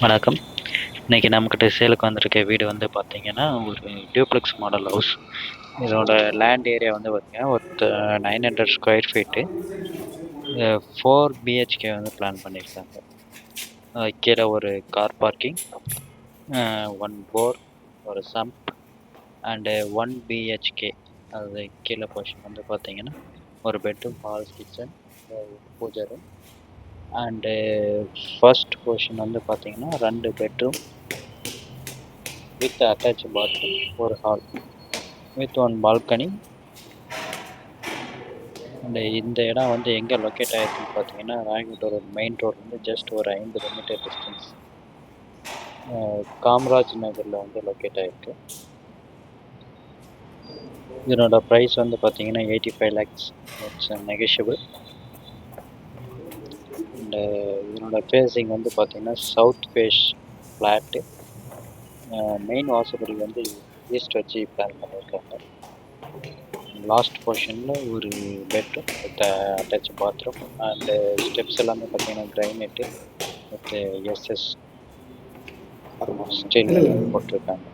வணக்கம். இன்னைக்கு நம்மகிட்ட சேலுக்கு வந்திருக்க வீடு வந்து பார்த்தீங்கன்னா, ஒரு டியூப்ளெக்ஸ் மாடல் ஹவுஸ். இதோட லேண்ட் ஏரியா வந்து பார்த்தீங்கன்னா, ஒரு 900 ஸ்கொயர் ஃபீட்டு. 4 பிஹெச்கே வந்து பிளான் பண்ணியிருக்காங்க. கீழ ஒரு கார் பார்க்கிங், 1 போர், ஒரு சம்ப் அண்டு 1 பிஹெச்கே. அது கீழ போர்ஷன் வந்து பார்த்தீங்கன்னா, ஒரு பெட்ரூம், ஹால், கிச்சன், பூஜை ரூம் அண்டு ஃபர்ஸ்ட் போர்ஷன் வந்து பார்த்தீங்கன்னா, 2 பெட்ரூம் வித் அட்டாச் பாத்ரூம், ஒரு ஹால் வித் 1 பால்கனி. அண்ட் இந்த இடம் வந்து எங்கே லொக்கேட் ஆகிருக்குன்னு பார்த்தீங்கன்னா, ராயக்கோட்டை மெயின் ரோட்லேருந்து ஜஸ்ட் ஒரு 50 மீட்டர் டிஸ்டன்ஸ், காமராஜ் நகரில் வந்து லொக்கேட் ஆகிருக்கு. இதனோட ப்ரைஸ் வந்து பார்த்தீங்கன்னா 85 lakhs. It's negotiable. அண்டு இதனோட ஃபேஸிங் வந்து பார்த்தீங்கன்னா சவுத் ஃபேஸ் ஃப்ளாட்டு. மெயின் வாசப்படி வந்து ஈஸ்ட் வச்சு பிளான் பண்ணியிருக்காங்க. லாஸ்ட் போர்ஷனில் ஒரு bedroom with attach bathroom and steps எல்லாமே பார்த்தீங்கன்னா கிரைனேட்டு வித் எஸ்எஸ் ஸ்டீல் போட்டிருக்காங்க.